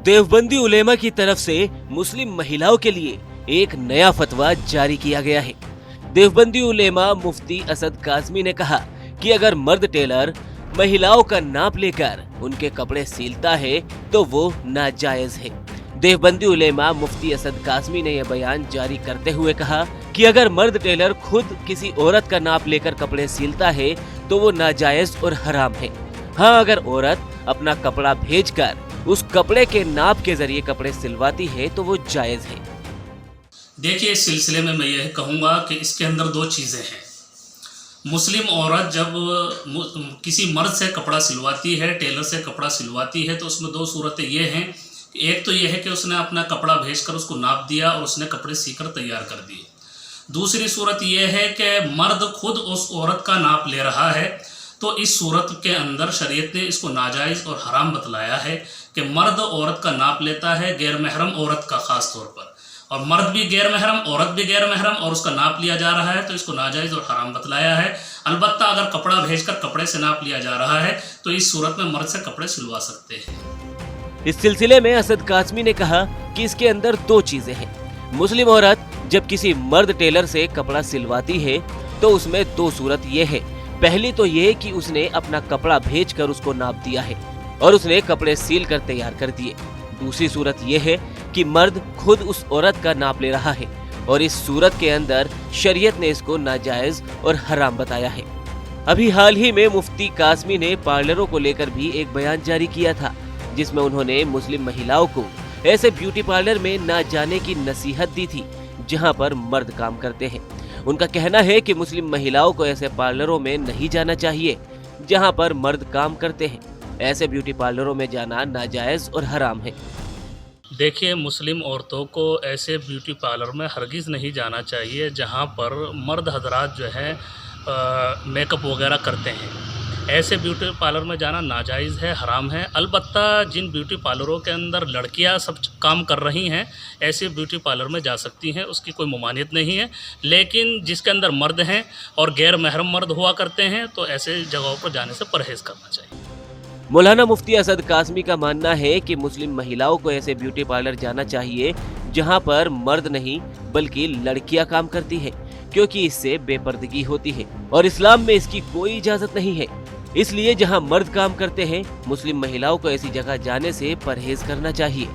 देवबंदी उलेमा की तरफ से मुस्लिम महिलाओं के लिए एक नया फतवा जारी किया गया है। देवबंदी उलेमा मुफ्ती असद काज़मी ने कहा कि अगर मर्द टेलर महिलाओं का नाप लेकर उनके कपड़े सिलता है तो वो नाजायज है। देवबंदी उलेमा मुफ्ती असद काज़मी ने यह बयान जारी करते हुए कहा कि अगर मर्द टेलर खुद किसी औरत का नाप लेकर कपड़े सिलता है तो वो नाजायज और हराम है। हाँ, अगर औरत अपना कपड़ा भेजकर उस कपड़े के नाप के जरिए कपड़े सिलवाती है तो वो जायज है। देखिए, इस सिलसिले में मैं यह कहूँगा कि इसके अंदर दो चीज़ें हैं। मुस्लिम औरत जब किसी मर्द से कपड़ा सिलवाती है, टेलर से कपड़ा सिलवाती है, तो उसमें दो सूरतें ये हैं। एक तो यह है कि उसने अपना कपड़ा भेजकर उसको नाप दिया और उसने कपड़े सीकर तैयार कर दिए। दूसरी सूरत यह है कि मर्द खुद उस औरत का नाप ले रहा है। तो इस सूरत के अंदर शरीयत ने इसको नाजायज़ और हराम बतलाया है कि मर्द औरत का नाप लेता है, गैर महरम औरत का ख़ास तौर पर, और मर्द भी गैर महरम, औरत भी गैर महरम, और उसका नाप लिया जा रहा है, तो इसको नाजायज़ और हराम बतलाया है। अलबत्ता अगर कपड़ा भेजकर कपड़े से नाप लिया जा रहा है तो इस सूरत में मर्द से कपड़े सिलवा सकते हैं। इस सिलसिले में असद काज़मी ने कहा कि इसके अंदर दो चीजें हैं। मुस्लिम औरत जब किसी मर्द टेलर से कपड़ा सिलवाती है तो उसमें दो सूरत ये है। पहली तो ये कि उसने अपना कपड़ा भेजकर उसको नाप दिया है और उसने कपड़े सील कर तैयार कर दिए। दूसरी सूरत ये है कि मर्द खुद उस औरत का नाप ले रहा है और इस सूरत के अंदर शरीयत ने इसको नाजायज और हराम बताया है। अभी हाल ही में मुफ्ती काज़मी ने पार्लरों को लेकर भी एक बयान जारी किया था, जिसमें उन्होंने मुस्लिम महिलाओं को ऐसे ब्यूटी पार्लर में न जाने की नसीहत दी थी जहां पर मर्द काम करते हैं। उनका कहना है कि मुस्लिम महिलाओं को ऐसे पार्लरों में नहीं जाना चाहिए जहां पर मर्द काम करते हैं। ऐसे ब्यूटी पार्लरों में जाना नाजायज और हराम है। देखिए, मुस्लिम औरतों को ऐसे ब्यूटी पार्लर में हरगिज़ नहीं जाना चाहिए जहां पर मर्द हजरात जो है मेकअप वगैरह करते हैं। ऐसे ब्यूटी पार्लर में जाना नाजायज़ है, हराम है। अलबत्ता जिन ब्यूटी पार्लरों के अंदर लड़कियां सब काम कर रही हैं, ऐसे ब्यूटी पार्लर में जा सकती हैं, उसकी कोई ममानियत नहीं है। लेकिन जिसके अंदर मर्द हैं और गैर महरम मर्द हुआ करते हैं तो ऐसे जगहों पर जाने से परहेज़ करना चाहिए। मौलाना मुफ्ती असद काज़मी का मानना है कि मुस्लिम महिलाओं को ऐसे ब्यूटी पार्लर जाना चाहिए जहां पर मर्द नहीं बल्कि लड़कियां काम करती हैं, क्योंकि इससे बेपर्दगी होती है और इस्लाम में इसकी कोई इजाजत नहीं है। इसलिए जहां मर्द काम करते हैं, मुस्लिम महिलाओं को ऐसी जगह जाने से परहेज करना चाहिए।